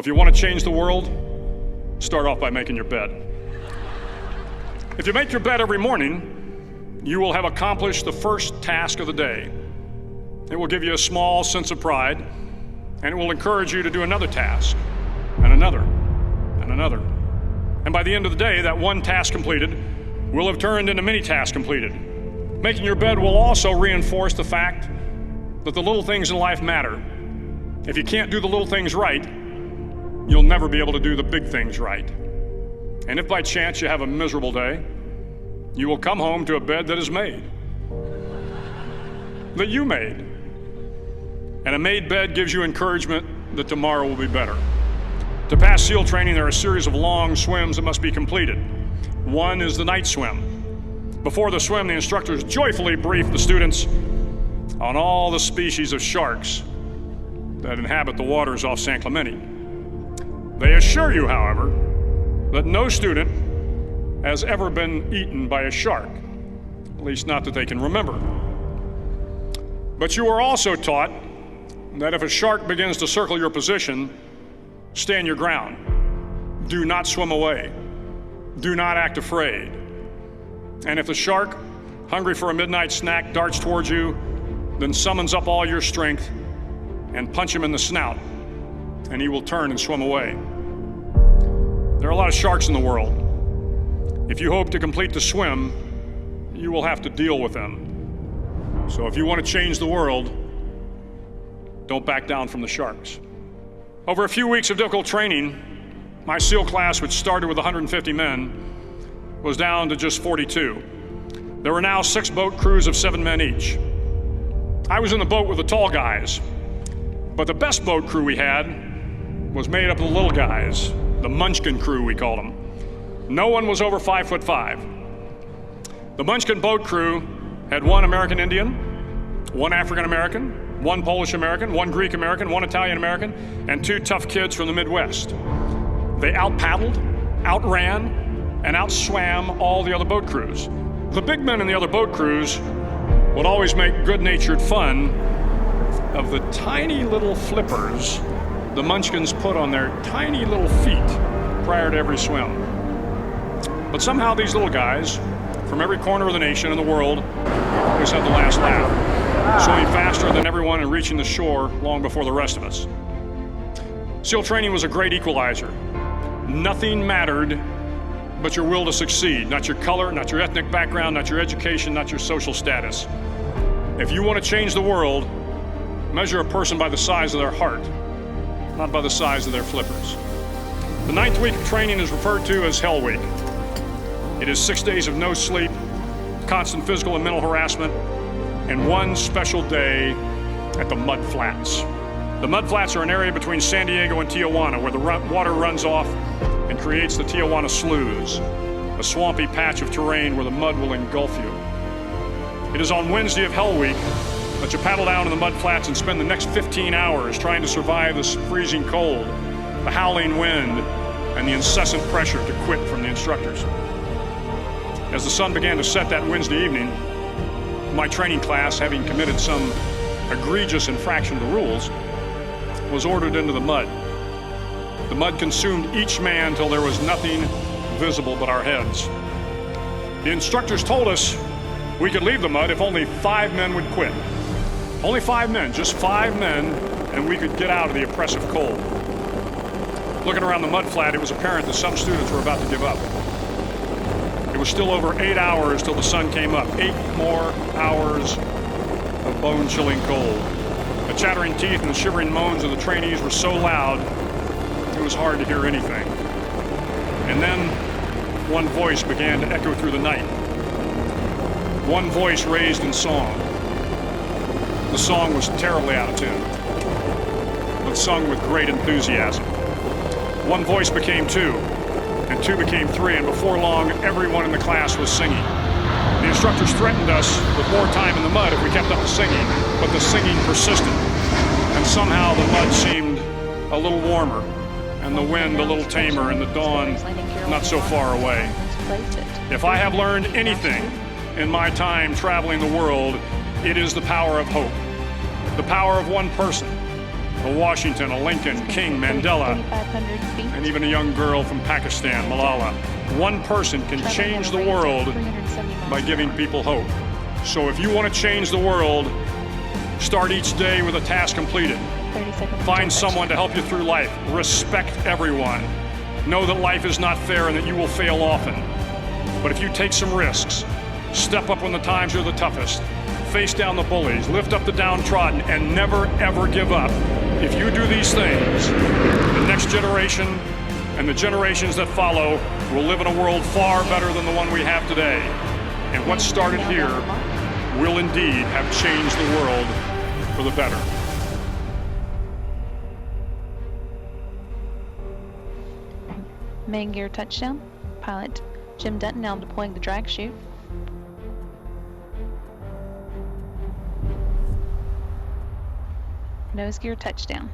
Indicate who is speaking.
Speaker 1: If you want to change the world, start off by making your bed. If you make your bed every morning, you will have accomplished the first task of the day. It will give you a small sense of pride, and it will encourage you to do another task, and another, and another. And by the end of the day, that one task completed will have turned into many tasks completed. Making your bed will also reinforce the fact that the little things in life matter. If you can't do the little things right, you'll never be able to do the big things right. And if by chance you have a miserable day, you will come home to a bed that is made, that you made. And a made bed gives you encouragement that tomorrow will be better. To pass SEAL training, there are a series of long swims that must be completed. One is the night swim. Before the swim, the instructors joyfully brief the students on all the species of sharks that inhabit the waters off San Clemente. They assure you, however, that no student has ever been eaten by a shark, at least not that they can remember. But you are also taught that if a shark begins to circle your position, stand your ground. Do not swim away. Do not act afraid. And if the shark, hungry for a midnight snack, darts towards you, then summons up all your strength and punch him in the snout, and he will turn and swim away. There are a lot of sharks in the world. If you hope to complete the swim, you will have to deal with them. So if you want to change the world, don't back down from the sharks. Over a few weeks of difficult training, my SEAL class, which started with 150 men, was down to just 42. There were now 6 boat crews of 7 men each. I was in the boat with the tall guys, but the best boat crew we had was made up of the little guys, the Munchkin crew, we called them. No one was over 5'5". The Munchkin boat crew had 1 American Indian, 1 African American, 1 Polish American, 1 Greek American, 1 Italian American, and 2 tough kids from the Midwest. They out-paddled, outran, and outswam all the other boat crews. The big men in the other boat crews would always make good-natured fun of the tiny little flippers the Munchkins put on their tiny little feet prior to every swim. But somehow these little guys from every corner of the nation and the world always had the last laugh, swimming faster than everyone and reaching the shore long before the rest of us. SEAL training was a great equalizer. Nothing mattered but your will to succeed, not your color, not your ethnic background, not your education, not your social status. If you want to change the world, measure a person by the size of their heart, not by the size of their flippers. The 9th week of training is referred to as Hell Week. It is 6 days of no sleep, constant physical and mental harassment, and 1 special day at the Mud Flats. The Mud Flats are an area between San Diego and Tijuana where the water runs off and creates the Tijuana Sloughs, a swampy patch of terrain where the mud will engulf you. It is on Wednesday of Hell Week that you paddle down to the Mud Flats and spend the next 15 hours trying to survive the freezing cold, the howling wind, and the incessant pressure to quit from the instructors. As the sun began to set that Wednesday evening, my training class, having committed some egregious infraction of the rules, was ordered into the mud. The mud consumed each man till there was nothing visible but our heads. The instructors told us we could leave the mud if only 5 men would quit. Only 5 men, just 5 men, and we could get out of the oppressive cold. Looking around the mud flat, it was apparent that some students were about to give up. It was still over 8 hours till the sun came up. 8 more hours of bone-chilling cold. The chattering teeth and the shivering moans of the trainees were so loud, it was hard to hear anything. And then one voice began to echo through the night. One voice raised in song. The song was terribly out of tune, but sung with great enthusiasm. One voice became 2, and 2 became 3, and before long, everyone in the class was singing. The instructors threatened us with more time in the mud if we kept up the singing, but the singing persisted, and somehow the mud seemed a little warmer, and the wind a little tamer, and the dawn not so far away. If I have learned anything in my time traveling the world, it is the power of hope. The power of one person, a Washington, a Lincoln, King, Mandela, and even a young girl from Pakistan, Malala. One person can change the world by giving people hope. So if you want to change the world, start each day with a task completed. Find someone to help you through life. Respect everyone. Know that life is not fair and that you will fail often. But if you take some risks, step up when the times are the toughest, face down the bullies, lift up the downtrodden, and never ever give up. If you do these things, the next generation and the generations that follow will live in a world far better than the one we have today. And what started here will indeed have changed the world for the better.
Speaker 2: Main gear touchdown. Pilot Jim Dutton now deploying the drag chute. Nose gear touchdown.